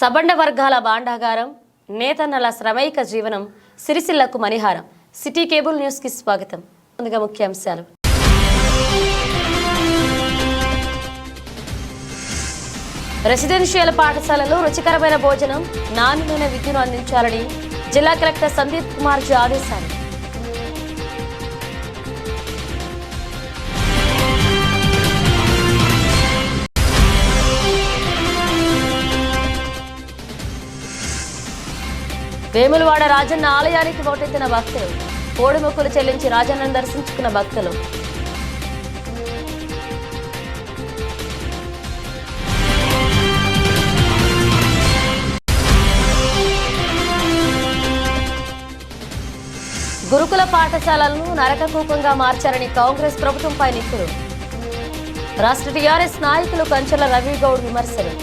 సబండ వర్గాల బాండాగారం, నేతన్నల శ్రమైక జీవనం, సిరిసిల్లకు మణిహారం. City cable news కి స్వాగతం. ముందుగా ముఖ్యాంశాలు. రెసిడెన్షియల్ పాఠశాలలో రుచికరమైన భోజనం, నాణ్యమైన విద్యను అందించాలని జిల్లా కలెక్టర్ సందీప్ కుమార్ జీ ఆదేశాలు. వేములవాడ రాజన్న ఆలయానికి పోటెత్తిన భక్తులు, కోడి మొక్కులు చెల్లించి రాజన్నను దర్శించుకున్న భక్తులు. గురుకుల పాఠశాలలను నరకకూపంగా మార్చారని కాంగ్రెస్ ప్రభుత్వంపై నిప్పులు. రాష్ట్ర టీఆర్ఎస్ నాయకులు కంచెల రవిగౌడ్ విమర్శలు.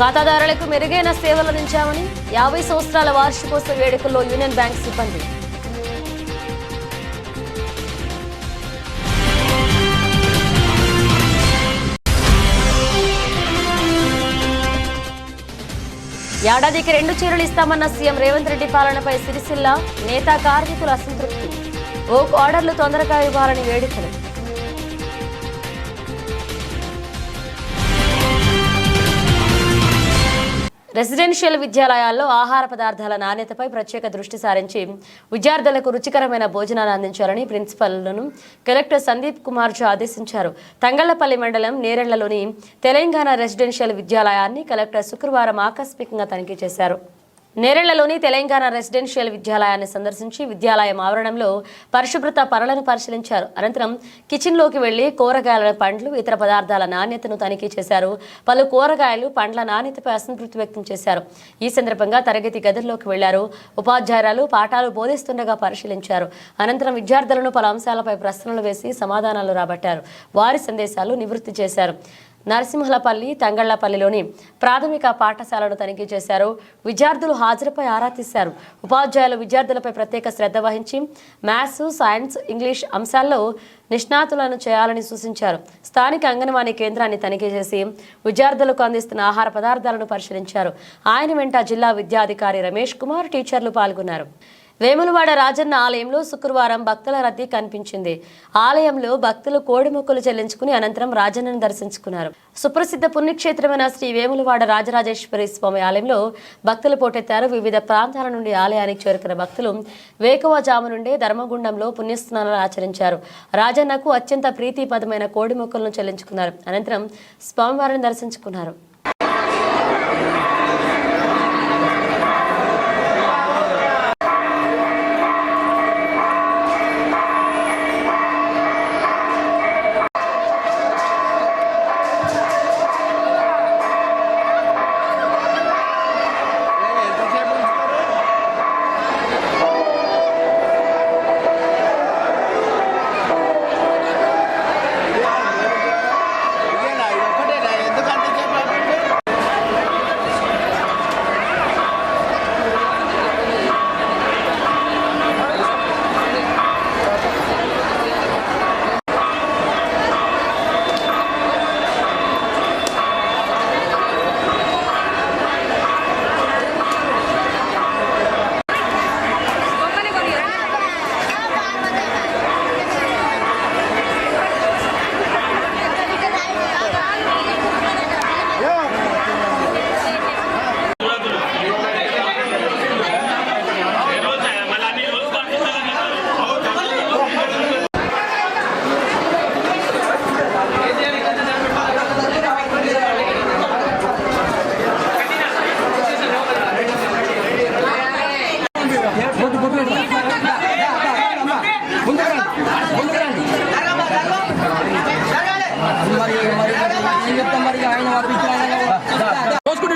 ఖాతాదారులకు మెరుగైన సేవలు అందించామని 50 సంవత్సరాల వార్షికోత్సవ వేడుకల్లో యూనియన్ బ్యాంక్ సిబ్బంది. ఏడాదికి 2 చీరలు ఇస్తామన్న సీఎం రేవంత్ రెడ్డి పాలనపై సిరిసిల్ల నేత కార్మికుల అసంతృప్తి. ఓక్ ఆర్డర్లు తొందరగా ఇవ్వాలని వేడుకలు. రెసిడెన్షియల్ విద్యాలయాల్లో ఆహార పదార్థాల నాణ్యతపై ప్రత్యేక దృష్టి సారించి విద్యార్థులకు రుచికరమైన భోజనాలు అందించాలని ప్రిన్సిపల్లను కలెక్టర్ సందీప్ కుమార్ జీ ఆదేశించారు. తంగళ్లపల్లి మండలం నేరెళ్లలోని తెలంగాణ రెసిడెన్షియల్ విద్యాలయాన్ని కలెక్టర్ శుక్రవారం ఆకస్మికంగా తనిఖీ చేశారు. నేరెళ్లలోని తెలంగాణ రెసిడెన్షియల్ విద్యాలయాన్ని సందర్శించి విద్యాలయం ఆవరణంలో పరిశుభ్రత పనులను పరిశీలించారు. అనంతరం కిచెన్లోకి వెళ్లి కూరగాయల, పండ్లు, ఇతర పదార్థాల నాణ్యతను తనిఖీ చేశారు. పలు కూరగాయలు, పండ్ల నాణ్యతపై అసంతృప్తి వ్యక్తం చేశారు. ఈ సందర్భంగా తరగతి గదుల్లోకి వెళ్లారు. ఉపాధ్యాయురాలు పాఠాలు బోధిస్తుండగా పరిశీలించారు. అనంతరం విద్యార్థులను పలు అంశాలపై ప్రశ్నలు వేసి సమాధానాలు రాబట్టారు. వారి సందేశాలు నివృత్తి చేశారు. నరసింహలపల్లి, తంగళ్లపల్లిలోని ప్రాథమిక పాఠశాలను తనిఖీ చేశారు. విద్యార్థులు హాజరుపై ఆరా తీశారు. ఉపాధ్యాయులు విద్యార్థులపై ప్రత్యేక శ్రద్ధ వహించి మ్యాథ్స్, సైన్స్, ఇంగ్లీష్ అంశాల్లో నిష్ణాతులను చేయాలని సూచించారు. స్థానిక అంగన్వాడీ కేంద్రాన్ని తనిఖీ చేసి విద్యార్థులకు అందిస్తున్న ఆహార పదార్థాలను పరిశీలించారు. ఆయన వెంట జిల్లా విద్యాధికారి రమేష్ కుమార్, టీచర్లు పాల్గొన్నారు. వేములవాడ రాజన్న ఆలయంలో శుక్రవారం భక్తుల రద్దీ కనిపించింది. ఆలయంలో భక్తులు కోడి మొక్కులు చెల్లించుకుని అనంతరం రాజన్నను దర్శించుకున్నారు. సుప్రసిద్ధ పుణ్యక్షేత్రమైన శ్రీ వేములవాడ రాజరాజేశ్వరి స్వామి ఆలయంలో భక్తులు పోటెత్తారు. వివిధ ప్రాంతాల నుండి ఆలయానికి చేరుకున్న భక్తులు వేకువజాము నుండే ధర్మగుండంలో పుణ్యస్నానాలు ఆచరించారు. రాజన్నకు అత్యంత ప్రీతిపదమైన కోడి మొక్కులను చెల్లించుకున్నారు. అనంతరం స్వామివారిని దర్శించుకున్నారు.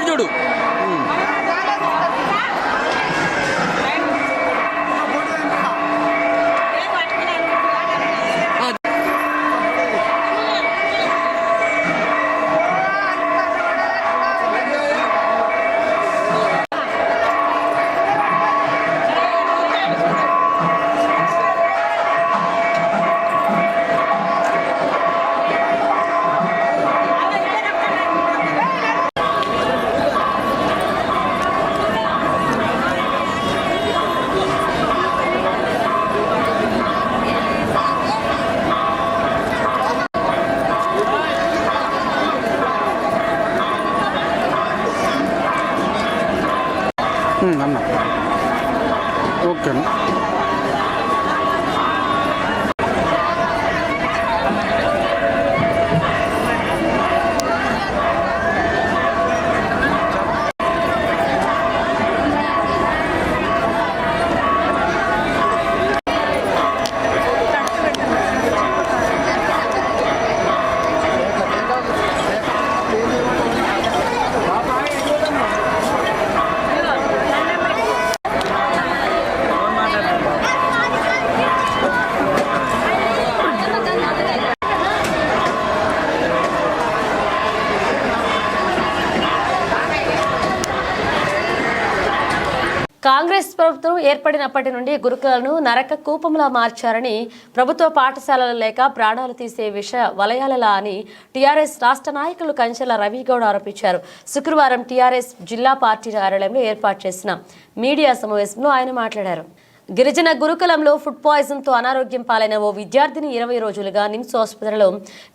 చూడు కాంగ్రెస్ ప్రభుత్వం ఏర్పడినప్పటి నుండి గురుకులను నరక కూపంలా మార్చారని, ప్రభుత్వ పాఠశాలలు లేక ప్రాణాలు తీసే విష వలయాలలా అని టీఆర్ఎస్ రాష్ట్ర నాయకులు కంచెల రవిగౌడ్ ఆరోపించారు. శుక్రవారం టీఆర్ఎస్ జిల్లా పార్టీ కార్యాలయంలో ఏర్పాటు చేసిన మీడియా సమావేశంలో ఆయన మాట్లాడారు. గిరిజన గురుకులంలో ఫుడ్ పాయిజన్తో అనారోగ్యం పాలైన ఓ విద్యార్థిని 20 రోజులుగా నిమ్స్ ఆసుపత్రిలో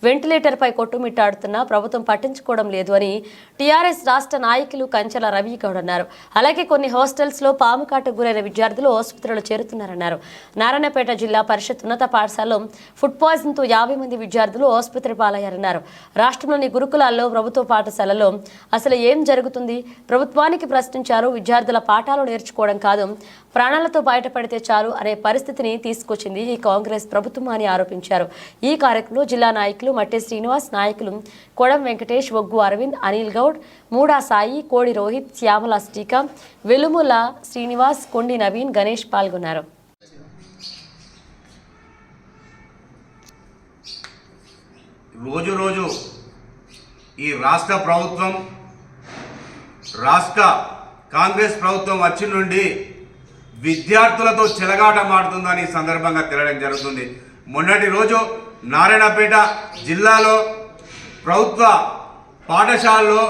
వెంటిలేటర్పై కొట్టుమిట్టాడుతున్నా ప్రభుత్వం పట్టించుకోవడం లేదు అని టీఆర్ఎస్ రాష్ట్ర నాయకులు కంచెల రవిగౌడ్ అన్నారు. అలాగే కొన్ని హాస్టల్స్లో పాము కాటుకు గురైన విద్యార్థులు ఆసుపత్రిలో చేరుతున్నారన్నారు. నారాయణపేట జిల్లా పరిషత్ ఉన్నత పాఠశాలలో ఫుడ్ పాయిజన్తో 50 మంది విద్యార్థులు ఆసుపత్రి పాలయ్యారన్నారు. రాష్ట్రంలోని గురుకులాల్లో, ప్రభుత్వ పాఠశాలలో అసలు ఏం జరుగుతుంది? ప్రభుత్వానికి ప్రశ్నించారు. విద్యార్థుల పాఠాలు నేర్చుకోవడం కాదు, ప్రాణాలతో బయటపడితే చాలు అనే పరిస్థితిని తీసుకొచ్చింది ఈ కాంగ్రెస్ ప్రభుత్వం అని ఆరోపించారు. ఈ కార్యక్రమంలో జిల్లా నాయకులు మట్టె శ్రీనివాస్, నాయకులు కొడం వెంకటేష్, ఒగ్గు అరవింద్, అనిల్ గౌడ్, మూడా సాయి, కోడి రోహిత్, శ్యామల శ్రీకాంత్, వెలుముల శ్రీనివాస్, కొండి నవీన్, గణేష్ పాల్గొన్నారు. రోజు రోజు ఈ రాష్ట్ర ప్రభుత్వం, రాష్ట్ర కాంగ్రెస్ ప్రభుత్వం వచ్చి నుండి విద్యార్థులతో చెలగాటమాడుతుందని సందర్భంగా తెలియడం జరుగుతుంది. మొన్నటి రోజు నారాయణపేట జిల్లాలో ప్రభుత్వ పాఠశాలలో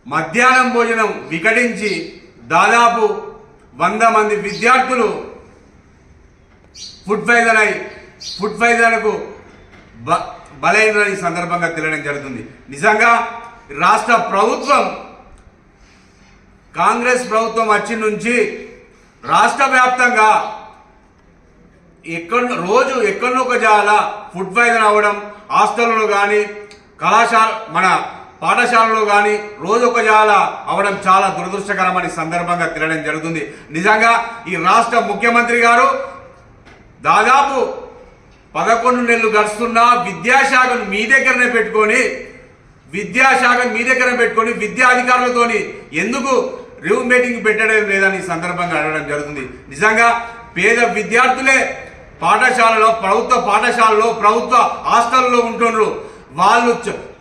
మధ్యాహ్నం భోజనం వికటించి దాదాపు 100 మంది విద్యార్థులు ఫుడ్ పాయిజన్కు బలైనని సందర్భంగా తెలియడం జరుగుతుంది. నిజంగా రాష్ట్ర ప్రభుత్వం, కాంగ్రెస్ ప్రభుత్వం వచ్చి నుంచి రాష్ట్ర వ్యాప్తంగా ఎక్కడో ఒక జాల ఫుడ్ పాయిజన్ అవ్వడం, హాస్టల్లో కానీ మన పాఠశాలలో కానీ రోజు ఒక జాల అవ్వడం చాలా దురదృష్టకరమని సందర్భంగా తెలియడం జరుగుతుంది. నిజంగా ఈ రాష్ట్ర ముఖ్యమంత్రి గారు దాదాపు 11 నెలలు గడుస్తున్నా విద్యాశాఖను మీ దగ్గరనే పెట్టుకొని విద్యా అధికారులతోని ఎందుకు రివ్యూ మీటింగ్ పెట్టడం లేదని సందర్భంగా అడగడం జరుగుతుంది. నిజంగా పేద విద్యార్థులే పాఠశాలలో, ప్రభుత్వ హాస్టల్లో ఉంటున్నారు. వాళ్ళు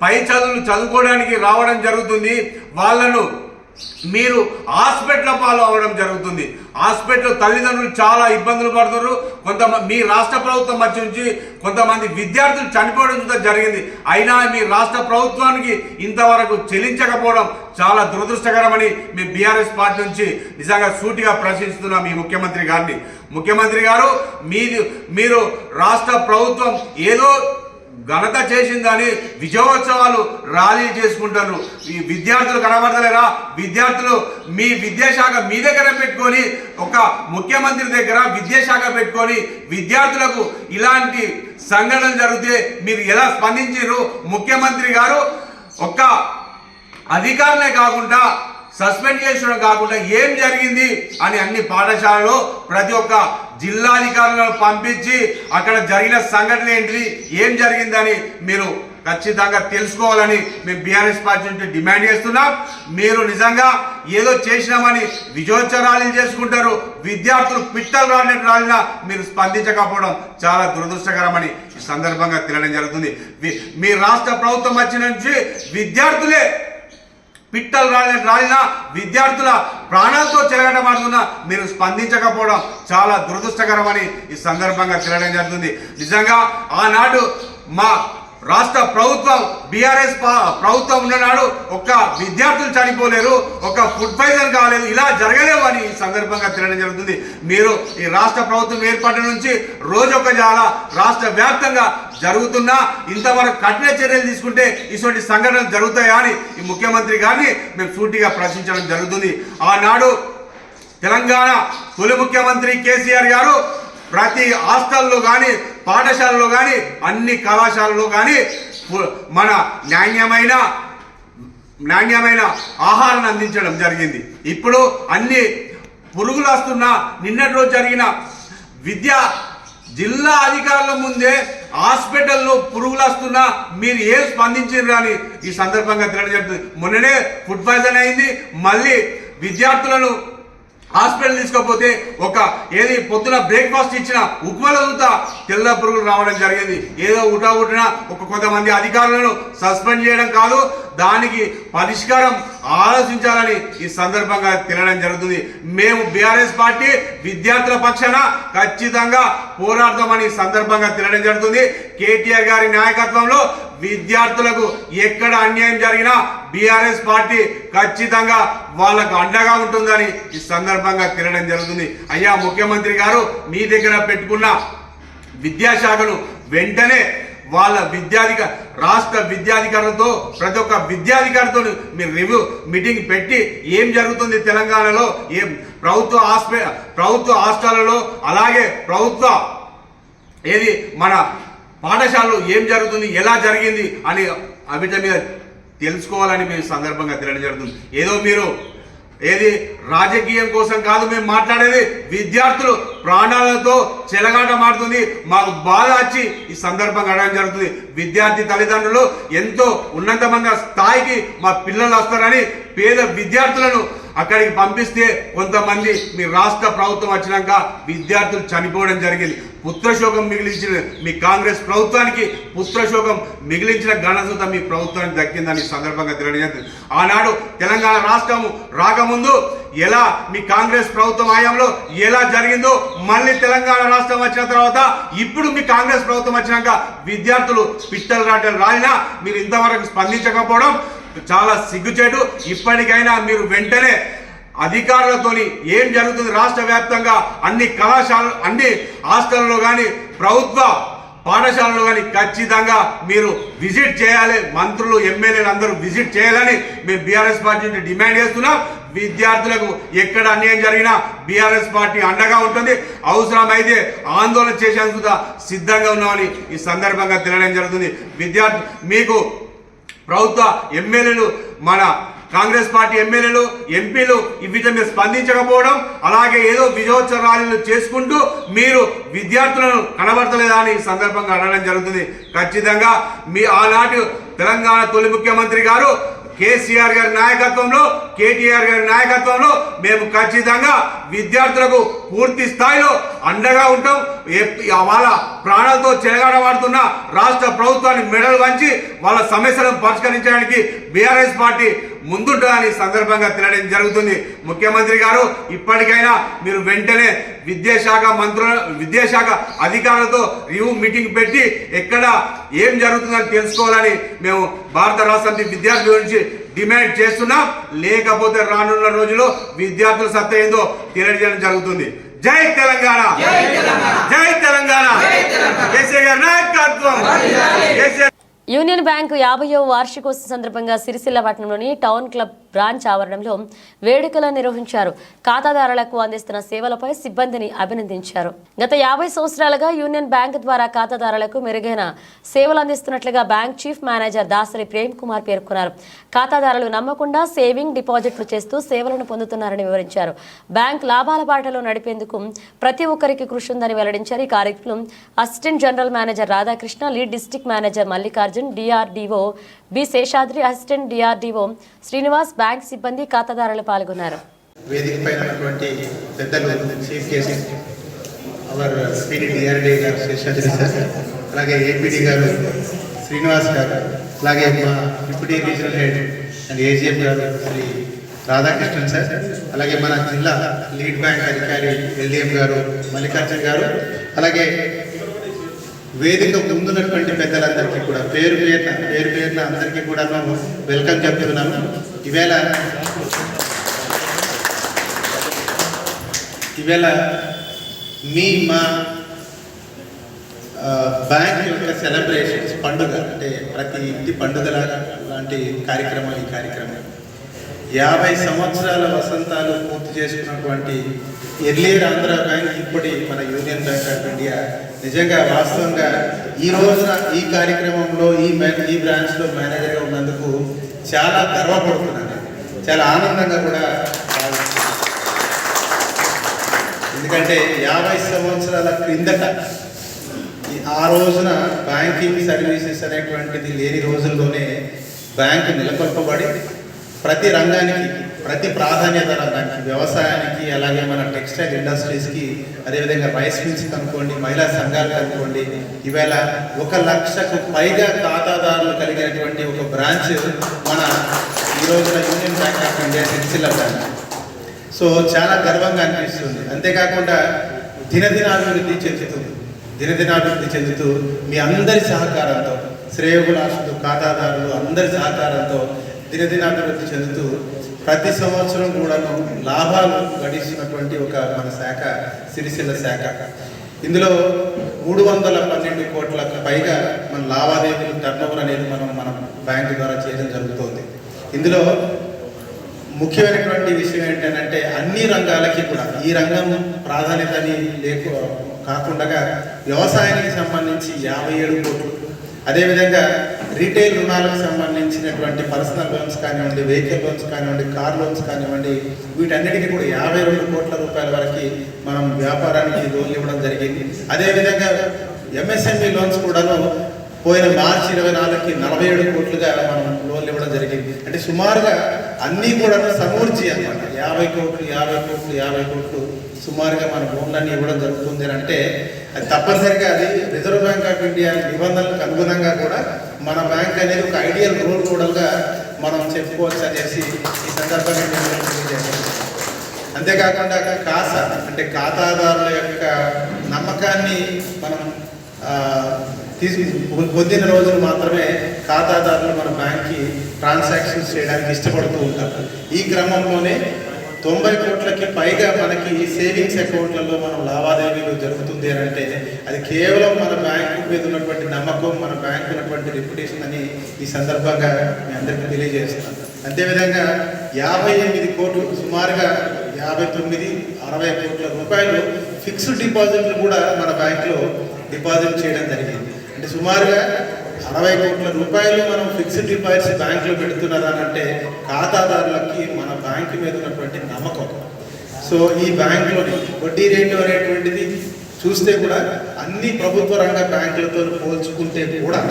పై చదువులు చదువుకోవడానికి రావడం జరుగుతుంది. వాళ్ళను మీరు హాస్పిటల్ పాలు అవ్వడం జరుగుతుంది. హాస్పిటల్ తల్లిదండ్రులు చాలా ఇబ్బందులు పడుతున్నారు. మీ రాష్ట్ర ప్రభుత్వం వచ్చి నుంచి కొంతమంది విద్యార్థులు చనిపోవడం జరిగింది. అయినా మీ రాష్ట్ర ప్రభుత్వానికి ఇంతవరకు చెల్లించకపోవడం చాలా దురదృష్టకరమని మీ బీఆర్ఎస్ పార్టీ నుంచి నిజంగా సూటిగా ప్రశ్నిస్తున్నాం మీ ముఖ్యమంత్రి గారిని. ముఖ్యమంత్రి గారు, మీరు రాష్ట్ర ప్రభుత్వం ఏదో ఘనత చేసిందని విజయోత్సవాలు ర్యాలీ చేసుకుంటారు. ఈ విద్యార్థులు కనబడతలేరా? విద్యార్థులు మీ విద్యాశాఖ మీ దగ్గర పెట్టుకొని, ఒక ముఖ్యమంత్రి దగ్గర విద్యాశాఖ పెట్టుకొని విద్యార్థులకు ఇలాంటి సంఘటనలు జరిగితే మీరు ఎలా స్పందించారు? ముఖ్యమంత్రి గారు ఒక్క అధికారులే కాకుండా, సస్పెండ్ చేసడం కాకుండా ఏం జరిగింది అని అన్ని పాఠశాలలో ప్రతి ఒక్క జిల్లాధికారులను పంపించి అక్కడ జరిగిన సంఘటన ఏంటిది, ఏం జరిగిందని మీరు ఖచ్చితంగా తెలుసుకోవాలని మేము బీఆర్ఎస్ పార్టీ నుంచి డిమాండ్ చేస్తున్నాం. మీరు నిజంగా ఏదో చేసినామని విజయోత్సవాలు చేసుకుంటారు. విద్యార్థులు పిట్టలు రాలినట్టు రాలినా మీరు స్పందించకపోవడం చాలా దురదృష్టకరమని ఈ సందర్భంగా తెలియడం జరుగుతుంది. మీ రాష్ట్ర ప్రభుత్వం వచ్చిన నుంచి విద్యార్థులే పిట్టలు రాలిన విద్యార్థుల ప్రాణాలతో చెలగటమాడుతున్నా మీరు స్పందించకపోవడం చాలా దురదృష్టకరమని ఈ సందర్భంగా తెలియడం జరుగుతుంది. నిజంగా ఆనాడు మా రాష్ట్ర ప్రభుత్వం, బీఆర్ఎస్ ప్రభుత్వం ఉన్ననాడు ఒక్క విద్యార్థులు చనిపోలేరు, ఒక ఫుడ్ పాయిజన్ కాలేదు, ఇలా జరగలేవు అని ఈ సందర్భంగా తెలియడం జరుగుతుంది. మీరు ఈ రాష్ట్ర ప్రభుత్వం ఏర్పడిన నుంచి రోజొక జాల రాష్ట్ర వ్యాప్తంగా జరుగుతున్నా ఇంతవరకు కఠిన చర్యలు తీసుకుంటే ఇటువంటి సంఘటనలు జరుగుతాయా అని ఈ ముఖ్యమంత్రి గారిని మేము సూటిగా ప్రశ్నించడం జరుగుతుంది. ఆనాడు తెలంగాణ తొలి ముఖ్యమంత్రి కేసీఆర్ గారు ప్రతి హాస్టల్లో కానీ, పాఠశాలలో కానీ, అన్ని కళాశాలలో కానీ మన నాణ్యమైన ఆహారాన్ని అందించడం జరిగింది. ఇప్పుడు అన్ని పురుగులు వస్తున్నా, నిన్నటి రోజు జరిగిన జిల్లా అధికారుల ముందే హాస్పిటల్లో పురుగులు వస్తున్నా మీరు ఏం స్పందించారు అని ఈ సందర్భంగా తెలియడం జరుగుతుంది. మొన్ననే ఫుడ్ పాయిజన్ అయింది. మళ్ళీ విద్యార్థులను హాస్పిటల్ తీసుకోపోతే ఏది పొద్దున బ్రేక్ఫాస్ట్ ఇచ్చిన ఉప్మాల చూతా తెల్ల పురుగులు రావడం జరిగింది. ఏదో ఉటావుటిన కొంతమంది అధికారులను సస్పెండ్ చేయడం కాదు, దానికి పరిష్కారం ఆలోచించాలని ఈ సందర్భంగా తెలియడం జరుగుతుంది. మేము బీఆర్ఎస్ పార్టీ విద్యార్థుల పక్షాన ఖచ్చితంగా పోరాడతామని సందర్భంగా తెలియడం జరుగుతుంది. కేటీఆర్ గారి నాయకత్వంలో విద్యార్థులకు ఎక్కడ అన్యాయం జరిగినా బీఆర్ఎస్ పార్టీ ఖచ్చితంగా వాళ్ళకు అండగా ఉంటుందని ఈ సందర్భంగా తెలియడం జరుగుతుంది. అయ్యా ముఖ్యమంత్రి గారు, మీ దగ్గర పెట్టుకున్న విద్యాశాఖను వెంటనే వాళ్ళ రాష్ట్ర విద్యాధికారులతో ప్రతి ఒక్క విద్యాధికారితో మీరు రివ్యూ మీటింగ్ పెట్టి ఏం జరుగుతుంది తెలంగాణలో, ఏం ప్రభుత్వ హాస్టళ్లలో అలాగే మన పాఠశాలలో ఏం జరుగుతుంది, ఎలా జరిగింది అని వీటి మీద తెలుసుకోవాలని మేము సందర్భంగా తెలియడం జరుగుతుంది. మీరు రాజకీయం కోసం కాదు మేము మాట్లాడేది, విద్యార్థులు ప్రాణాలతో చెలగాట మారుతుంది, మాకు బాధ వచ్చి ఈ సందర్భంగా అడగడం జరుగుతుంది. విద్యార్థి తల్లిదండ్రులు ఎంతో ఉన్నతమైన స్థాయికి మా పిల్లలు వస్తారని పేద విద్యార్థులను అక్కడికి పంపిస్తే కొంతమంది మీ రాష్ట్ర ప్రభుత్వం వచ్చినాక విద్యార్థులు చనిపోవడం జరిగింది. పుత్రశోకం మిగిలించిన మీ కాంగ్రెస్ ప్రభుత్వానికి పుత్రశోకం మిగిలించిన ఘనత మీ ప్రభుత్వానికి దక్కిందని సందర్భంగా తెలియజేస్తుంది. ఆనాడు తెలంగాణ రాష్ట్రం రాకముందు ఎలా మీ కాంగ్రెస్ ప్రభుత్వం హయాంలో ఎలా జరిగిందో మళ్ళీ తెలంగాణ రాష్ట్రం వచ్చిన తర్వాత ఇప్పుడు మీ కాంగ్రెస్ ప్రభుత్వం వచ్చినాక విద్యార్థులు పిట్టలు రాటలు రాలినా మీరు ఇంతవరకు స్పందించకపోవడం చాలా సిగ్గుచేటు. ఇప్పటికైనా మీరు వెంటనే అధికారులతోని ఏం జరుగుతుంది రాష్ట్ర వ్యాప్తంగా అన్ని కళాశాలలు అన్ని హాస్టల్లో కానీ ప్రభుత్వ పాఠశాలలో కానీ ఖచ్చితంగా మీరు విజిట్ చేయాలి. మంత్రులు ఎమ్మెల్యేలు అందరూ విజిట్ చేయాలని మేము బీఆర్ఎస్ పార్టీ నుండి డిమాండ్ చేస్తున్నాం. విద్యార్థులకు ఎక్కడ అన్యాయం జరిగినా బీఆర్ఎస్ పార్టీ అండగా ఉంటుంది. అవసరమైతే ఆందోళన చేసేందుకు సిద్ధంగా ఉన్నామని ఈ సందర్భంగా తెలియడం జరుగుతుంది. మీకు ప్రభుత్వ ఎమ్మెల్యేలు మన కాంగ్రెస్ పార్టీ ఎమ్మెల్యేలు ఎంపీలు వీటి మీద స్పందించకపోవడం, అలాగే ఏదో విజయోత్సవ ర్యాలీలు చేసుకుంటూ మీరు విద్యార్థులను కనబడతలేదా అని ఈ సందర్భంగా అడగడం జరుగుతుంది. ఖచ్చితంగా ఆనాటి తెలంగాణ తొలి ముఖ్యమంత్రి గారు కేసీఆర్ గారి నాయకత్వంలో కేటీఆర్ గారి నాయకత్వంలో మేము ఖచ్చితంగా విద్యార్థులకు పూర్తి స్థాయిలో అండగా ఉంటాం. వాళ్ళ ప్రాణాలతో చెలగాడవాడుతున్న రాష్ట్ర ప్రభుత్వాన్ని మెడలు వంచి వాళ్ళ సమస్యలను పరిష్కరించడానికి బీఆర్ఎస్ పార్టీ ముందుంటుందని సందర్భంగా తెలియడం జరుగుతుంది. ముఖ్యమంత్రి గారు ఇప్పటికైనా మీరు వెంటనే విద్యాశాఖ అధికారులతో రివ్యూ మీటింగ్ పెట్టి ఎక్కడ ఏం జరుగుతుందని తెలుసుకోవాలని మేము భారత రాష్ట్ర విద్యార్థుల గురించి డిమాండ్ చేస్తున్నాం. లేకపోతే రానున్న రోజుల్లో విద్యార్థుల సత్తా ఏందో తెలియజేయడం జరుగుతుంది. జై తెలంగాణ, జై తెలంగాణ, కేసీఆర్ గారి నాయకత్వం. యూనియన్ బ్యాంకు 50వ వార్షికోత్సవం సందర్భంగా సిరిసిల్ల పట్టణంలోని టౌన్ క్లబ్ బ్రాంచ్ ఆవరణంలో వేడుకలు నిర్వహించారు. ఖాతాదారులకు అందిస్తున్న సేవలపై సిబ్బందిని అభినందించారు. గత 50 సంవత్సరాలుగా యూనియన్ బ్యాంక్ ద్వారా ఖాతాదారులకు మెరుగైన సేవలు అందిస్తున్నట్లుగా bank chief manager Dasari Prem Kumar పేర్కొన్నారు. ఖాతాదారులు నమ్మకుండా సేవింగ్ డిపాజిట్లు చేస్తూ సేవలను పొందుతున్నారని వివరించారు. బ్యాంక్ లాభాల బాటలో నడిపేందుకు ప్రతి ఒక్కరికి కృషి ఉందని వెల్లడించారు. ఈ కార్యక్రమం assistant general manager Radhakrishna, lead district manager Mallikarjun, DRDO B Seshadri, assistant DRDO Srinivas, bank సిబ్బంది, ఖాతాదారులు పాల్గొన్నారు. వేదికపై ఉన్నటువంటి పెద్దలు chief guest our speedy DRDO గారు శేషాద్రి సార్, అలాగే ఏపీడీ గారు శ్రీనివాస్ గారు, అలాగే మా deputy regional head and AGM గారు శ్రీ రాధాకృష్ణన్ సార్, అలాగే మన జిల్లా లీడ్ బ్యాంక్ అధికారి ఎల్డీఎం గారు మల్లికార్జున్ గారు, అలాగే వేదిక ముందున్నటువంటి పెద్దలందరికీ కూడా పేరు పేరున అందరికీ కూడా వెల్కమ్ చెప్తున్నాను. ఈవేళ మా బ్యాంక్ యొక్క సెలబ్రేషన్స్ పండుగ అంటే ప్రతి ఇంటి పండుగ లాంటి కార్యక్రమం ఈ కార్యక్రమం 50 సంవత్సరాల వసంతాలు పూర్తి చేసుకున్నటువంటి ఎర్లియర్ ఆంధ్ర బ్యాంక్, ఇప్పటి మన యూనియన్ బ్యాంక్ ఆఫ్ ఇండియా నిజంగా వాస్తవంగా ఈ రోజున ఈ కార్యక్రమంలో ఈ బ్రాంచ్లో మేనేజర్గా ఉన్నందుకు చాలా గర్వపడుతున్నాను, చాలా ఆనందంగా కూడా. ఎందుకంటే 50 సంవత్సరాల క్రిందట ఆ రోజున బ్యాంకింగ్ సర్వీసెస్ అనేటువంటిది లేని రోజుల్లోనే బ్యాంకు నెలకొల్పబడి ప్రతి రంగానికి ప్రతి ప్రాధాన్యత రంగానికి, వ్యవసాయానికి, అలాగే మన టెక్స్టైల్ ఇండస్ట్రీస్కి, అదేవిధంగా రైస్ మిల్స్కి అనుకోండి, మహిళా సంఘాలకు అనుకోండి, ఈవేళ 1 లక్షకు పైగా ఖాతాదారులు కలిగినటువంటి ఒక బ్రాంచ్ మన ఈ రోజున union bank of India Sircilla branch. So చాలా గర్వంగా అనిపిస్తుంది. అంతేకాకుండా దినదినాభివృద్ధి చెందుతూ మీ అందరి సహకారంతో, శ్రేయోభిలాషులు, ఖాతాదారులు అందరి సహకారంతో దినదినాభివృద్ధి చెందుతూ ప్రతి సంవత్సరం కూడాను లాభాలు గడిస్తున్నటువంటి ఒక మన శాఖ సిరిసిల్ల శాఖ. ఇందులో 312 కోట్లకు పైగా మన లావాదేవీలు టర్నోవర్ అనేది మన బ్యాంకు ద్వారా చేయడం జరుగుతుంది. ఇందులో ముఖ్యమైనటువంటి విషయం ఏంటంటే అన్ని రంగాలకి కూడా ఈ రంగం ప్రాధాన్యతని కాకుండా వ్యవసాయానికి సంబంధించి 57 కోట్లు, అదేవిధంగా రీటైల్ రుణాలకు సంబంధించినటువంటి పర్సనల్ లోన్స్ కానివ్వండి, వెహికల్ లోన్స్ కానివ్వండి, కార్ లోన్స్ కానివ్వండి, వీటన్నిటికీ కూడా 52 కోట్ల రూపాయల వరకు మనం వ్యాపారానికి లోన్లు ఇవ్వడం జరిగింది. అదేవిధంగా ఎంఎస్ఎంఈ లోన్స్ కూడాను పోయిన మార్చి 24కి 47 కోట్లుగా మనం లోన్లు ఇవ్వడం జరిగింది. అంటే సుమారుగా అన్నీ కూడా సమూర్చి అన్నమాట 50 కోట్లు సుమారుగా మన లోన్లన్నీ ఇవ్వడం జరుగుతుంది అని అంటే అది తప్పనిసరిగా అది రిజర్వ్ బ్యాంక్ ఆఫ్ ఇండియా నిబంధనలకు అనుగుణంగా కూడా మన బ్యాంక్ అనేది ఒక ఐడియల్ రోల్ మోడల్గా మనం చెప్పుకోవచ్చు అనేసి ఈ సందర్భంగా తెలియజేస్తాం. అంతేకాకుండా కాసా అంటే ఖాతాదారుల యొక్క నమ్మకాన్ని మనం పొందిన రోజులు మాత్రమే ఖాతాదారులు మన బ్యాంక్కి ట్రాన్సాక్షన్స్ చేయడానికి ఇష్టపడుతూ ఉంటారు. ఈ క్రమంలోనే 90 కోట్లకి పైగా మనకి సేవింగ్స్ అకౌంట్లలో మనం లావాదేవీలు జరుగుతుంది అని అంటే అది కేవలం మన బ్యాంకు మీద ఉన్నటువంటి నమ్మకం, మన బ్యాంకు ఉన్నటువంటి రెప్యుటేషన్ అని ఈ సందర్భంగా మీ అందరికీ తెలియజేస్తున్నాను. అంతేవిధంగా 58 కోట్లు సుమారుగా 59-60 కోట్ల రూపాయలు ఫిక్స్డ్ డిపాజిట్లు కూడా మన బ్యాంకులో డిపాజిట్ చేయడం జరిగింది. అంటే సుమారుగా 60 కోట్ల రూపాయలు మనం ఫిక్స్డ్ డిపాజిట్స్ బ్యాంకులో పెడుతున్నారనంటే ఖాతాదారులకి మన బ్యాంకు మీద ఉన్నటువంటి నమ్మకం. సో ఈ బ్యాంకులోని వడ్డీ రేటు అనేటువంటిది చూస్తే కూడా అన్ని ప్రభుత్వ రంగ బ్యాంకులతో పోల్చుకుంటే కూడా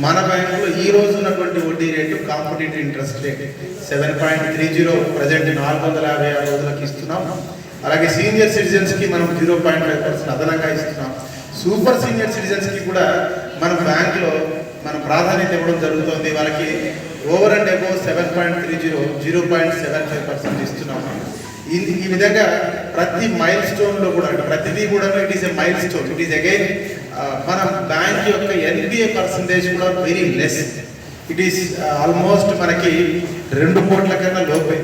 మన బ్యాంకులో ఈ రోజు ఉన్నటువంటి వడ్డీ rate competitive interest rate 7.30 present 456 రోజులకి ఇస్తున్నాం. అలాగే సీనియర్ సిటిజన్స్కి మనం 0.5% అదనంగా ఇస్తున్నాం. సూపర్ సీనియర్ సిటిజన్స్కి కూడా మన బ్యాంకులో మన ప్రాధాన్యత ఇవ్వడం జరుగుతుంది. వాళ్ళకి ఓవర్ అండ్ అబోవ్ 7.30 0.75% ఇస్తున్నాము. ఈ విధంగా ప్రతి మైల్ స్టోన్లో కూడా ప్రతిదీ కూడా it is a mile stone. It is again మన బ్యాంక్ యొక్క ఎన్పిఏ పర్సంటేజ్ కూడా very less. It is almost మనకి 2 కోట్ల కన్నా లోపే.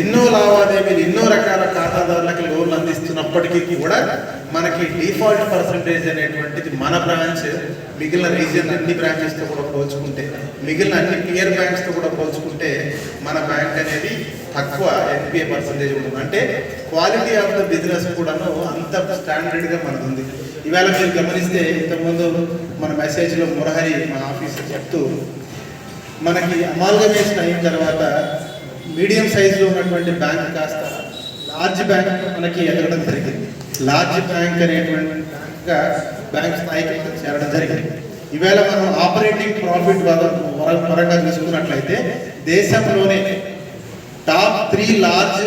ఎన్నో లావాదేవీలు ఎన్నో రకాల ఖాతాదారులకి లోన్లు అందిస్తున్నప్పటికీ కూడా మనకి డిఫాల్ట్ పర్సంటేజ్ అనేటువంటిది మన బ్రాంచ్ మిగిలిన రీజియన్ అన్ని బ్రాంచెస్తో కూడా పోల్చుకుంటే, మిగిలిన అన్ని పియర్ బ్యాంక్స్తో కూడా పోల్చుకుంటే మన బ్యాంక్ అనేది తక్కువ ఎన్పిఏ పర్సంటేజ్ ఉంటుంది. అంటే క్వాలిటీ ఆఫ్ ద బిజినెస్ కూడాను అంత స్టాండర్డ్గా మనది ఉంది. ఇవాళ మీరు గమనిస్తే ఇంతకుముందు మన మెసేజ్లో మురహరి మన ఆఫీసర్ చెప్తూ మనకి అమాల్గమేషన్ అయిన తర్వాత మీడియం సైజులో ఉన్నటువంటి బ్యాంక్ కాస్త లార్జ్ బ్యాంక్ మనకి ఎదగడం జరిగింది. లార్జ్ బ్యాంక్ అనేటువంటి బ్యాంక్ స్థాయికి చేరడం జరిగింది. ఈవేళ మనం ఆపరేటింగ్ ప్రాఫిట్ పరంగా చూసుకున్నట్లయితే దేశంలోనే టాప్ 3 లార్జ్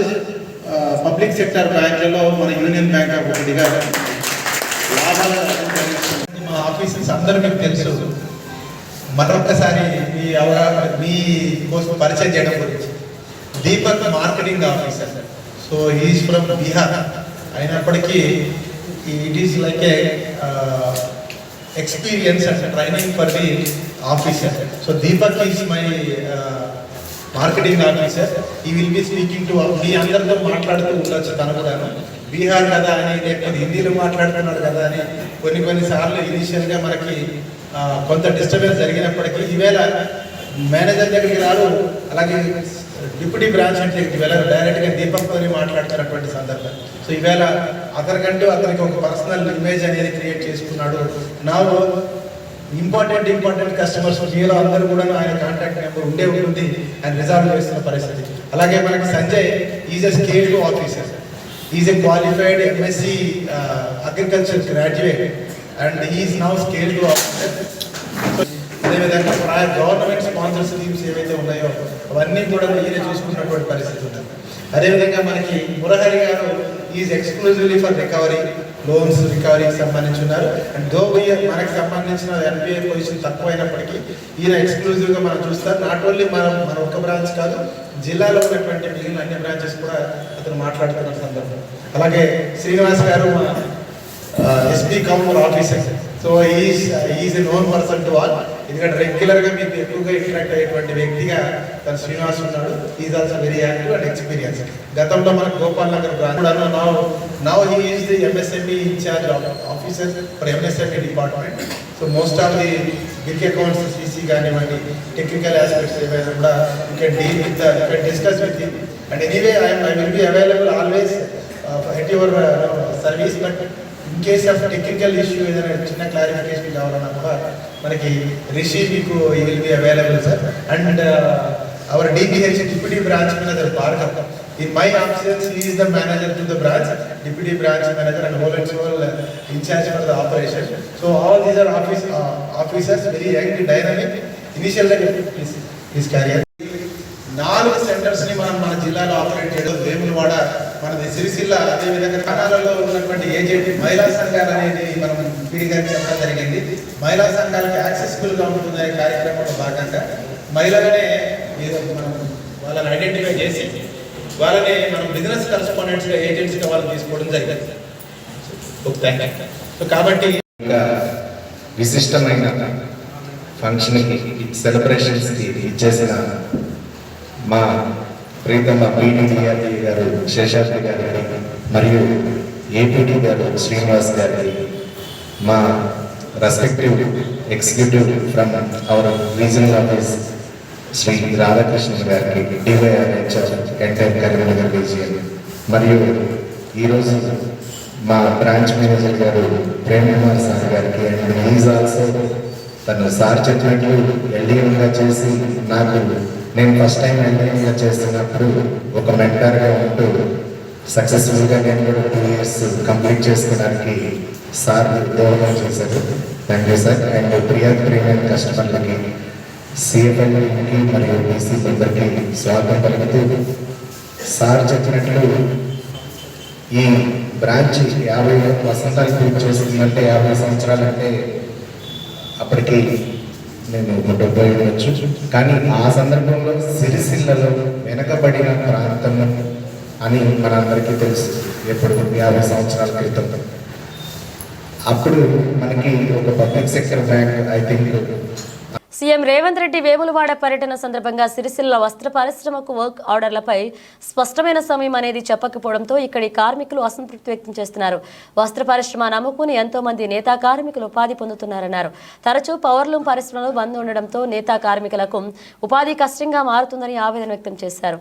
పబ్లిక్ సెక్టర్ బ్యాంకులలో మన యూనియన్ బ్యాంక్ ఒకటిగా లాభాలు. మా ఆఫీసర్స్ అందరూ మీకు తెలుసు. మరొకసారి మీ అవగాహన మీ కోసం పరిచయం చేయడం గురించి Deepak marketing officer. So is from Bihar అయినప్పటికీ it is like a experience and training for the officer. So Deepak is my marketing officer. He will be speaking to మీ అందరితో మాట్లాడుతూ ఉండొచ్చు. తను కూడా బీహార్ కదా అని లేకపోతే హిందీలో మాట్లాడుతున్నాడు కదా అని కొన్నిసార్లు ఇనిషియల్గా మనకి కొంత డిస్టర్బెన్స్ జరిగినప్పటికీ ఈవేళ మేనేజర్ దగ్గరికి రారు, అలాగే డిప్యూటీ బ్రాంచ్ అంటే ఈవేళ డైరెక్ట్గా దీపక్తో మాట్లాడుతున్నటువంటి సందర్భం. సో ఈవేళ అతనికంటూ అతనికి ఒక పర్సనల్ ఇమేజ్ అనేది క్రియేట్ చేసుకున్నాడు. నా ఇంపార్టెంట్ కస్టమర్స్ మీలో అందరూ కూడా ఆయన కాంటాక్ట్ నెంబర్ ఉండే ఉంటుంది, ఆయన రిజాల్వ్ చేస్తున్న పరిస్థితి. అలాగే మనకి Sanjay is a scale officer, is a qualified MSc agriculture graduate and is now scale officer. అదేవిధంగా గవర్నమెంట్ స్పాన్సర్ స్కీమ్స్ ఏవైతే ఉన్నాయో అవన్నీ కూడా ఈయన చూసుకున్నటువంటి పరిస్థితి ఉన్నది. అదేవిధంగా మనకి మురహరి గారు is exclusively for recovery, loans రికవరీకి సంబంధించి ఉన్నారు. అండ్ దో మనకు సంబంధించిన ఎన్పిఏ పొజిషన్ తక్కువైనప్పటికీ ఈయన ఎక్స్క్లూజివ్గా మనం చూస్తారు. నాట్ ఓన్లీ మన ఒక్క బ్రాంచ్ కాదు, జిల్లాలో ఉన్నటువంటి మిగిలిన అన్ని బ్రాంచెస్ కూడా అతను మాట్లాడుతున్న సందర్భం. అలాగే శ్రీనివాస్ గారు మా SP counter officer. So is a known person to all. ఎందుకంటే రెగ్యులర్గా మీకు ఎక్కువగా ఇంటరాక్ట్ అయ్యేటువంటి వ్యక్తిగా తన శ్రీనివాస్ ఉన్నాడు. Is also very active and experience. గతంలో మనకు Gopal Nagar branch now he is the MSME incharge officer for MSME department. So most of the big accounts CC కానివ్వండి, టెక్నికల్ ఆస్పెక్ట్స్ ఏవైనా కూడా you can deal with you can discuss with him. And anyway I will be available always at your service. But in case of technical issue ఏదైనా చిన్న clarification కావాలన్నా కూడా మనకి రిషి మీకు ఈ will be available sir. And our DBH deputy branch manager Bhargav, in my absence he is the manager to the branch, deputy branch manager and whole and sole incharge for the operation. So all these are officers very young, dynamic. ఇనిషియల్గా please carrier 4 సెంటర్స్ని మనం మన జిల్లాలో operate చేయడం. వేములవాడ, మనది సిరిసిల్ల, అదేవిధంగా కణాలలో ఉన్నటువంటి ఏజెంట్ మహిళా సంఘాలు అనేది మనం పీడి గారికి చెప్పడం జరిగింది. మహిళా సంఘాలకు యాక్సెసిబుల్గా ఉంటుందనే కార్యక్రమంలో భాగంగా మహిళలనే మనం వాళ్ళని ఐడెంటిఫై చేసి వాళ్ళని మనం బిజినెస్ కరెస్పాండెంట్స్గా ఏజెంట్స్గా వాళ్ళని తీసుకోవడం జరిగింది. సో కాబట్టి విశిష్టమైన ఫంక్షన్కి, సెలబ్రేషన్స్కి ఇచ్చేసిన మా ప్రీతమ PDDRD గారు శేషాద్రి గారికి మరియు APD గారు శ్రీనివాస్ గారికి, మా respective executive from our regional office Shri Radhakrishna గారికి, DYRH ఎంటైర్ కరీంనగర్ రీజియన్, మరియు ఈరోజు మా బ్రాంచ్ మేనేజర్ గారు ప్రేమ్ కుమార్ సార్ గారికి. అండ్ ఈజ్ ఆల్సో తను సార్ చెప్పినట్లు LDMగా చేసి నేను ఫస్ట్ టైం LDMగా చేస్తున్నప్పుడు ఒక మెంటర్గా ఉంటూ సక్సెస్ఫుల్గా నేను కూడా 2 years కంప్లీట్ చేసుకోవడానికి సార్ దోహదం చేశారు. Thank you sir. And premium కస్టమర్లకి, CFLకి మరియు BC మెంబర్కి స్వాగతం పలుకుతూ, సార్ చెప్పినట్లు ఈ బ్రాంచ్ 50 వసంతాలు పూర్తి చేస్తుందంటే, 50 సంవత్సరాలు అంటే అప్పటికి నేను 70 ఉండొచ్చు. కానీ ఆ సందర్భంలో సిరిసిల్లలో వెనకబడిన ప్రాంతం అని మనందరికీ తెలుసు. ఎప్పుడు 50 సంవత్సరాల క్రితం అప్పుడు మనకి ఒక public sector bank, I think CM Revanth Reddy Vemulawada పర్యటన సందర్భంగా సిరిసిల్ల వస్త్ర పరిశ్రమకు వర్క్ ఆర్డర్లపై స్పష్టమైన సమయం అనేది చెప్పకపోవడంతో ఇక్కడి కార్మికులు అసంతృప్తి వ్యక్తం చేస్తున్నారు. వస్త్ర పరిశ్రమ నమ్ముకుని ఎంతో మంది నేతా కార్మికులు ఉపాధి పొందుతున్నారన్నారు. తరచూ పవర్లూమ్ పరిశ్రమలు బంద్ ఉండడంతో నేతా కార్మికులకు ఉపాధి కష్టంగా మారుతుందని ఆవేదన వ్యక్తం చేశారు.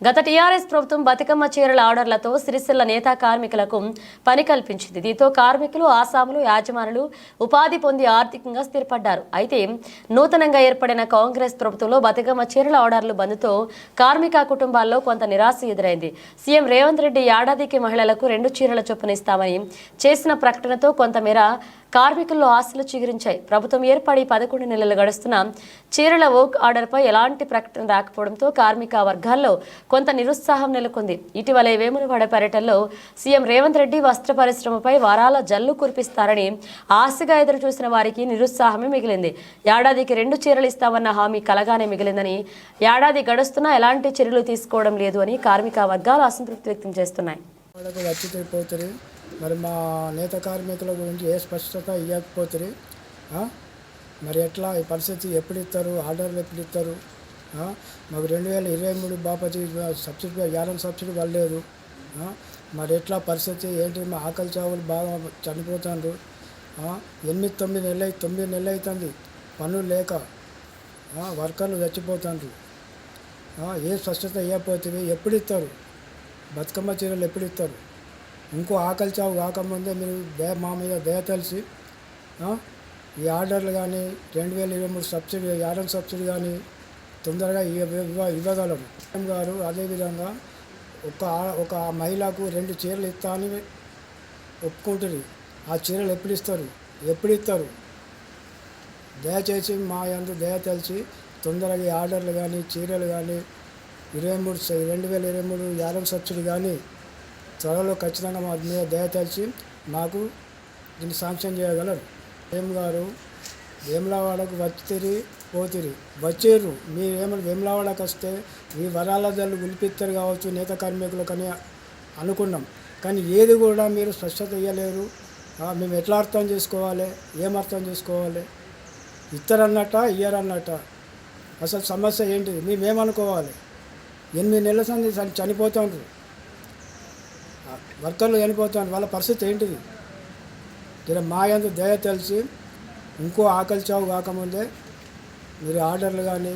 గత టీఆర్ఎస్ ప్రభుత్వం బతుకమ్మ చీరల ఆర్డర్లతో సిరిసిల్ల నేతా కార్మికులకు పని కల్పించింది. దీంతో కార్మికులు, ఆసాములు, యాజమానులు ఉపాధి పొంది ఆర్థికంగా స్థిరపడ్డారు. అయితే నూతనంగా ఏర్పడిన కాంగ్రెస్ ప్రభుత్వంలో బతుకమ్మ చీరల ఆర్డర్లు బంద్తో కార్మిక కుటుంబాల్లో కొంత నిరాశ ఎదురైంది. సీఎం రేవంత్ రెడ్డి ఏడాదికి మహిళలకు 2 చీరల చొప్పున ఇస్తామని చేసిన ప్రకటనతో కొంతమేర కార్మికుల్లో ఆశలు చిగురించాయి. ప్రభుత్వం ఏర్పడి 11 నెలలు గడుస్తున్న చీరల వర్క్ ఆర్డర్పై ఎలాంటి ప్రకటన రాకపోవడంతో కార్మిక వర్గాల్లో కొంత నిరుత్సాహం నెలకొంది. ఇటీవలే వేములవాడ పర్యటనలో సీఎం రేవంత్ రెడ్డి వస్త్ర పరిశ్రమపై వారాల జల్లు కురిపిస్తారని ఆశగా ఎదురు చూసిన వారికి నిరుత్సాహమే మిగిలింది. ఏడాదికి 2 చీరలు ఇస్తామన్న హామీ కలగానే మిగిలిందని, ఏడాది గడుస్తున్నా ఎలాంటి చర్యలు తీసుకోవడం లేదు అని కార్మిక వర్గాలు అసంతృప్తి వ్యక్తం చేస్తున్నాయి. మరి మా నేత కార్మికుల గురించి ఏ స్పష్టత ఇవ్వకపోతే మరి ఎట్లా ఈ పరిస్థితి ఎప్పుడు ఇస్తారు, ఆర్డర్లు ఎప్పుడు ఇస్తారు? మాకు 2023 బాపతి సబ్సిడీ, యానం సబ్సిడీ పడలేదు. మరి ఎట్లా పరిస్థితి ఏంటి? మా ఆకలి చావులు బాగా చనిపోతాండ్రు. 8-9 నెలలు అవుతుంది పనులు లేక, వర్కర్లు చచ్చిపోతాండ్రు. ఏ స్పష్టత ఇవ్వకపోతే ఎప్పుడు ఇస్తారు? బతుకమ్మ చీరలు ఎప్పుడు ఇస్తారు? ఇంకో ఆకలి చావు కాకముందే మీరు మా మీద దయ తెలిసి ఈ ఆర్డర్లు కానీ 2023 సబ్సిడీ, యానం సబ్సిడీ కానీ తొందరగా ఇవ్వగలరు గారు. అదేవిధంగా ఒక మహిళకు 2 చీరలు ఇస్తా అని ఒప్పుకుంటుంది. ఆ చీరలు ఎప్పుడు ఇస్తారు? దయచేసి మా యందు దయ తెలిసి తొందరగా ఈ ఆర్డర్లు కానీ చీరలు కానీ 2023 యాలం సబ్సిడీ కానీ త్వరలో ఖచ్చితంగా మా మీద దయ తెలిసి మాకు దీన్ని శాంక్షన్ చేయగలరు. ఏం గారు వేములవాడకు పోతిరి వచ్చారు మీరు ఏమైనా వేములవాడకు వస్తే ఈ వరాలదారులు గులిపిస్తారు కావచ్చు నేత కార్మికులు కానీ అనుకున్నాం. కానీ ఏది కూడా మీరు స్పష్టత ఇవ్వలేరు. మేము ఎట్లా అర్థం చేసుకోవాలి, ఏం అర్థం చేసుకోవాలి? ఇస్తారన్నట్ట ఇయ్యరన్నట్ట అసలు సమస్య ఏంటిది? మేమేమనుకోవాలి? 8 నెలల సంది చనిపోతాండ్రు, వర్కర్లు చనిపోతాండ్రు, వాళ్ళ పరిస్థితి ఏంటిది? జర మా యందు దయ తెలిసి ఇంకో ఆకలి చావు కాకముందే మీరు ఆర్డర్లు కానీ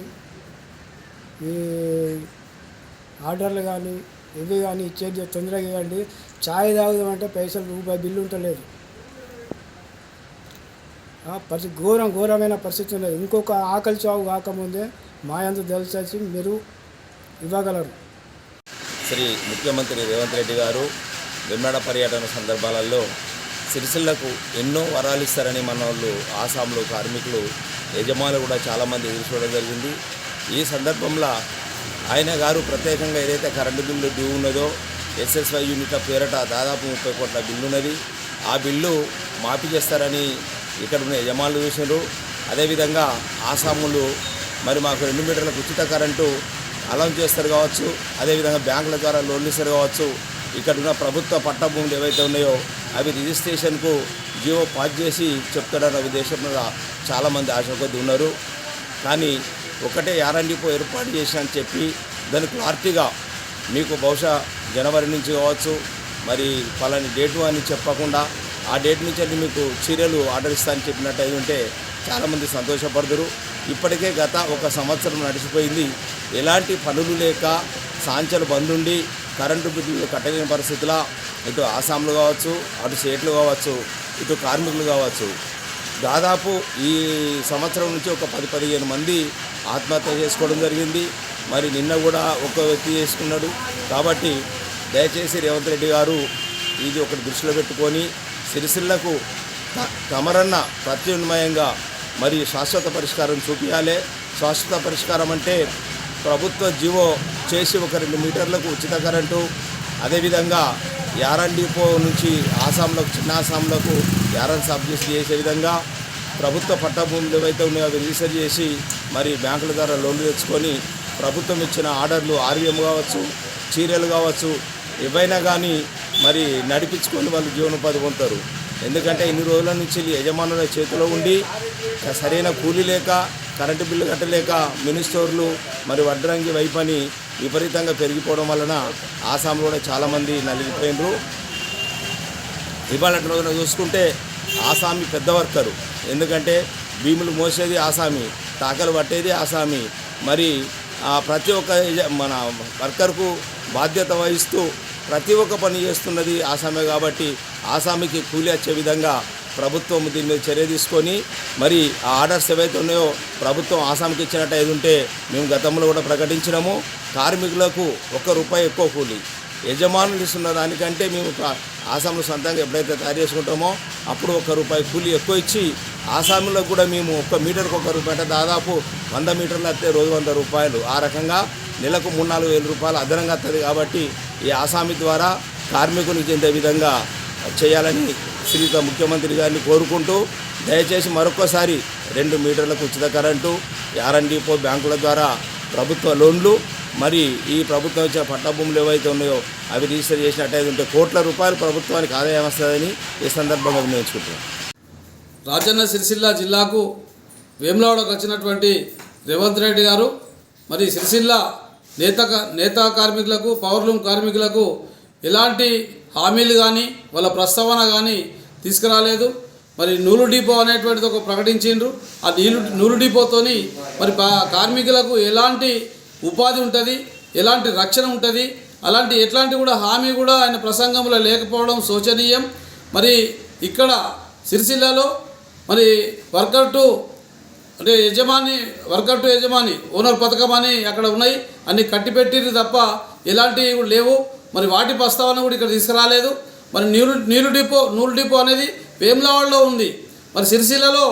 ఇవి కానీ ఇచ్చేది తొందరగా ఇవ్వండి. ఛాయ్ తాగుదామంటే పైసలు రూపాయి బిల్లు ఉంటలేదు. పరిస్థితి ఘోరమైన పరిస్థితి ఉన్నది. ఇంకొక ఆకలి చావు కాకముందే మా యందు తెలిసి మీరు ఇవ్వగలరు. శ్రీ ముఖ్యమంత్రి రేవంత్ రెడ్డి గారు వెమ్నాడ పర్యటన సందర్భాలలో సిరిసిల్లకు ఎన్నో వరాలు ఇస్తారని మన వాళ్ళు ఆసాంలో కార్మికులు యజమానులు కూడా చాలామంది ఎదురు చూడడం జరిగింది. ఈ సందర్భంలో ఆయన గారు ప్రత్యేకంగా ఏదైతే కరెంటు బిల్లు డ్యూ ఉన్నదో SSY యూనిట్ల పేరట దాదాపు 30 కోట్ల బిల్లు ఉన్నది. ఆ బిల్లు మాఫీ చేస్తారని ఇక్కడ ఉన్న యజమానులు చూసినారు. అదేవిధంగా ఆసాములు మరి మాకు 2 మీటర్లకు ఉచిత కరెంటు అలౌన్స్ చేస్తారు కావచ్చు, అదేవిధంగా బ్యాంకుల ద్వారా లోన్లు ఇస్తారు కావచ్చు. ఇక్కడ ఉన్న ప్రభుత్వ పట్ట భూములు ఏవైతే ఉన్నాయో అవి రిజిస్ట్రేషన్కు జీవో పాస్ చేసి చెప్తాడన్న ఉద్దేశంలో చాలామంది ఆశ కొద్ది ఉన్నారు. కానీ ఒకటే యారండిపో ఏర్పాటు చేసి అని చెప్పి దాని క్లారిటీగా మీకు బహుశా జనవరి నుంచి కావచ్చు మరి పలాని డేటు అని చెప్పకుండా ఆ డేట్ నుంచి మీకు చీరలు ఆర్డర్ ఇస్తా అని చెప్పినట్టు అయి ఉంటే చాలామంది సంతోషపడతారు. ఇప్పటికే గత 1 సంవత్సరం నడిచిపోయింది. ఎలాంటి పనులు లేక సాంచలు బంద్ ఉండి కరెంటు బిల్లులు కట్టలేని పరిస్థితుల్లో ఇటు ఆసాంలు కావచ్చు, అటు స్టేట్లు కావచ్చు, ఇటు కార్మికులు కావచ్చు, దాదాపు ఈ సంవత్సరం నుంచి ఒక 10-15 మంది ఆత్మహత్య చేసుకోవడం జరిగింది. మరి నిన్న కూడా ఒక వ్యక్తి చేసుకున్నాడు. కాబట్టి దయచేసి రేవంత్ రెడ్డి గారు ఇది ఒకటి దృష్టిలో పెట్టుకొని సిరిసిల్లకు తమరన్న ప్రత్యామ్నాయంగా మరి శాశ్వత పరిష్కారం చూపించాలి. శాశ్వత పరిష్కారం అంటే ప్రభుత్వ జీవో చేసి ఒక 2 మీటర్లకు ఉచిత కరెంటు, అదేవిధంగా యారన్ డిపో నుంచి ఆసాంలకు చిన్న ఆసాంలకు యారన్ సబ్సిడీ చేసే విధంగా ప్రభుత్వ పట్ట భూములు ఏవైతే ఉన్నాయో అవి రిజిస్టర్ చేసి మరి బ్యాంకుల ద్వారా లోన్లు తెచ్చుకొని ప్రభుత్వం ఇచ్చిన ఆర్డర్లు RVM కావచ్చు, చీరలు కావచ్చు, ఏవైనా కానీ మరి నడిపించుకొని వాళ్ళు జీవనోపాధి పొందుతారు. ఎందుకంటే ఇన్ని రోజుల నుంచి యజమానుల చేతిలో ఉండి సరైన కూలీ లేక కరెంటు బిల్లు కట్టలేక మినీ స్టోర్లు మరి వడ్రంగి వైపని విపరీతంగా పెరిగిపోవడం వలన ఆసాంలో కూడా చాలామంది నలిగిపోయినరు. ఇవాళ రోజున చూసుకుంటే ఆసామి పెద్ద వర్కరు, ఎందుకంటే భీములు మోసేది ఆసామి, తాకలు పట్టేది ఆసామి. మరి ప్రతి ఒక్క మన వర్కర్కు బాధ్యత వహిస్తూ ప్రతి ఒక్క పని చేస్తున్నది ఆసామే. కాబట్టి ఆసామికి కూలి వచ్చే విధంగా ప్రభుత్వం దీని మీద చర్య తీసుకొని మరి ఆ ఆర్డర్స్ ఏవైతే ఉన్నాయో ప్రభుత్వం ఆసాంకి ఇచ్చినట్టు ఏది ఉంటే మేము గతంలో కూడా ప్రకటించినాము. కార్మికులకు ₹1 ఎక్కువ కూలి, యజమానులు ఇస్తున్న దానికంటే మేము ఆసాంలో సొంతంగా ఎప్పుడైతే తయారు చేసుకుంటామో అప్పుడు ₹1 కూలి ఎక్కువ ఇచ్చి ఆసాములకు కూడా మేము 1 మీటర్కి ₹1 అంటే దాదాపు 100 మీటర్లు వస్తే రోజు ₹100. ఆ రకంగా నెలకు 3-4 వేల రూపాయలు అదనంగా వస్తుంది. కాబట్టి ఈ ఆసామి ద్వారా కార్మికులకు చెందే విధంగా చేయాలని శ్రీయుత ముఖ్యమంత్రి గారిని కోరుకుంటూ దయచేసి మరొకసారి 2 మీటర్లకు ఉచిత కరెంటు, యారన్ డిపో బ్యాంకుల ద్వారా ప్రభుత్వ లోన్లు, మరి ఈ ప్రభుత్వం ఇచ్చిన పట్ట భూములు ఏవైతే ఉన్నాయో అవి రిజిస్టర్ చేసినట్టయితే ఉంటే కోట్ల రూపాయలు ప్రభుత్వానికి ఆదాయం వస్తుందని ఈ సందర్భంగా వినియోగించుకుంటున్నాం. రాజన్న సిరిసిల్ల జిల్లాకు వేములవాడకు వచ్చినటువంటి రేవంత్ రెడ్డి గారు మరి సిరిసిల్ల నేత కార్మికులకు, పవర్లూమ్ కార్మికులకు ఎలాంటి హామీలు కానీ వాళ్ళ ప్రస్తావన కానీ తీసుకురాలేదు. మరి నూలు డిపో అనేటువంటిది ఒక ప్రకటించిండ్రు. ఆ నూలు డిపోతోని మరి కార్మికులకు ఎలాంటి ఉపాధి ఉంటుంది, ఎలాంటి రక్షణ ఉంటుంది, ఎట్లాంటి కూడా హామీ కూడా ఆయన ప్రసంగంలో లేకపోవడం శోచనీయం. మరి ఇక్కడ సిరిసిల్లలో మరి వర్కర్ టు యజమాని ఓనర్ పథకం అని అక్కడ ఉన్నాయి, అన్ని కట్టిపెట్టిరు తప్ప ఎలాంటివి కూడా లేవు. మరి వాటి ప్రస్తావన కూడా ఇక్కడ తీసుకురాలేదు. మరి నూలు డిపో అనేది వేములవాడలో ఉంది. మరి సిరిసిల్లలో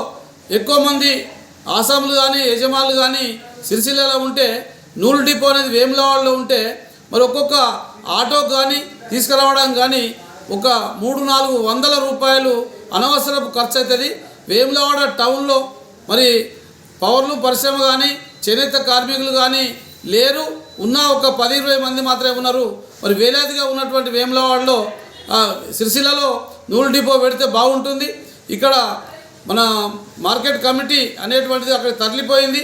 ఎక్కువ మంది ఆసాములు కానీ యజమానులు కానీ సిరిసిల్లలో ఉంటే నూలు డిపో అనేది వేములవాడలో ఉంటే మరి ఒక్కొక్క ఆటోకు కానీ తీసుకురావడానికి కానీ ఒక 300-400 రూపాయలు అనవసరపు ఖర్చు అవుతుంది. వేములవాడ టౌన్లో మరి పవర్లు పరిశ్రమ కానీ చేనేత కార్మికులు కానీ లేరు, ఉన్న ఒక 10-20 మంది మాత్రమే ఉన్నారు. మరి వేలాదిగా ఉన్నటువంటి వేములవాడలో సిరిసిల్లలో నూలు డిపో పెడితే బాగుంటుంది. ఇక్కడ మన మార్కెట్ కమిటీ అనేటువంటిది అక్కడ తరలిపోయింది.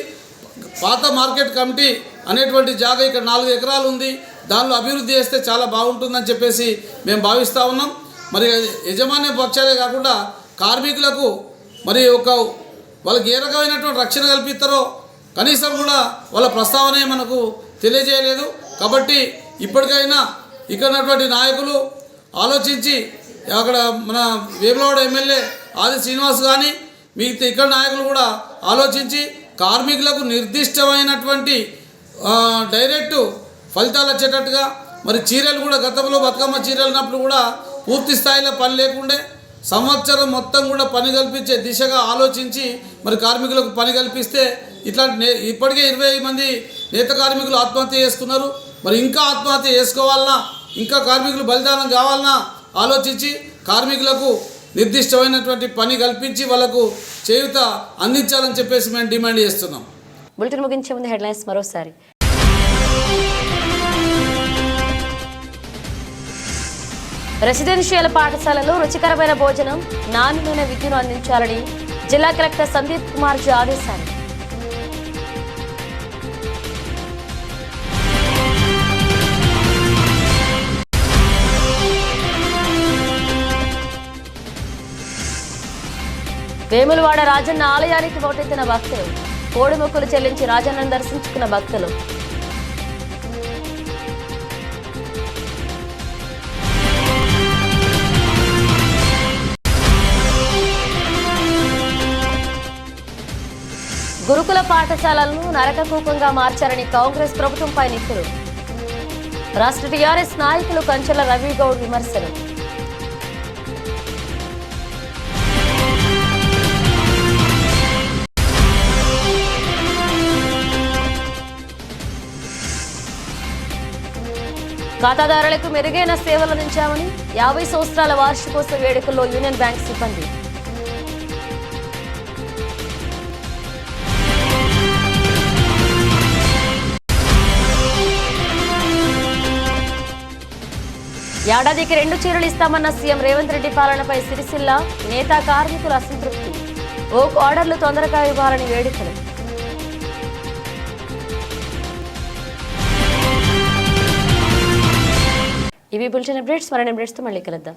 పాత మార్కెట్ కమిటీ అనేటువంటి జాగా ఇక్కడ 4 ఎకరాలు ఉంది, దానిలో అభివృద్ధి చేస్తే చాలా బాగుంటుందని చెప్పేసి మేము భావిస్తూ ఉన్నాం. మరి యజమాన్య పక్షాలే కాకుండా కార్మికులకు మరి వాళ్ళకి ఏ రకమైనటువంటి రక్షణ కల్పిస్తారో కనీసం కూడా వాళ్ళ ప్రస్తావనే మనకు తెలియజేయలేదు. కాబట్టి ఇప్పటికైనా ఇక్కడ ఉన్నటువంటి నాయకులు ఆలోచించి అక్కడ మన వేములవాడ ఎమ్మెల్యే ఆది శ్రీనివాస్ కానీ మిగతా ఇక్కడ నాయకులు కూడా ఆలోచించి కార్మికులకు నిర్దిష్టమైనటువంటి డైరెక్టు ఫలితాలు వచ్చేటట్టుగా, మరి చీరలు కూడా గతంలో బతుకమ్మ చీరలు ఉన్నప్పుడు కూడా పూర్తి స్థాయిలో పని లేకుండే సంవత్సరం మొత్తం కూడా పని కల్పించే దిశగా ఆలోచించి మరి కార్మికులకు పని కల్పిస్తే ఇట్లాంటి ఇప్పటికే 20 మంది నేత కార్మికులు ఆత్మహత్య చేసుకున్నారు. మరి ఇంకా ఆత్మహత్య చేసుకోవాలన్నా, ఇంకా కార్మికులు బలిదానం కావాలన్నా ఆలోచించి కార్మికులకు నిర్దిష్టమైనటువంటి పని కల్పించి వాళ్ళకు చేయూత అందించాలని చెప్పేసి మేము డిమాండ్ చేస్తున్నాం. బులెటిన్ ముగించే ముందు హెడ్లైన్స్ మరోసారి. రెసిడెన్షియల్ పాఠశాలలో రుచికరమైన భోజనం, నాణ్యమైన విద్యను అందించాలని జిల్లా కలెక్టర్ సందీప్ కుమార్ జీ ఆదేశాలు. వేములవాడ రాజన్న ఆలయానికి పోటెత్తిన భక్తులు, కోడి మొక్కులు చెల్లించి రాజన్నను దర్శించుకున్న భక్తులు. గురుకుల పాఠశాలలను నరకకూపంగా మార్చారని కాంగ్రెస్ ప్రభుత్వంపై నిప్పులు. రాష్ట్ర టీఆర్ఎస్ నాయకులు కంచెల రవిగౌడ్ విమర్శలు. ఖాతాదారులకు మెరుగైన సేవలు అందించామని 50 సంవత్సరాల వార్షికోత్సవ వేడుకల్లో యూనియన్ బ్యాంక్ సిబ్బంది. ఏడాదికి 2 చీరలు ఇస్తామన్న సీఎం రేవంత్ రెడ్డి పాలనపై సిరిసిల్ల నేతా కార్మికుల అసంతృప్తి. ఓక్ ఆర్డర్లు తొందరగా ఇవ్వాలని వేడుకలు. ఇవి బులెటిన్ అప్డేట్స్. మరిన్ని అప్డేట్స్తో మళ్ళీ కలుద్దాం.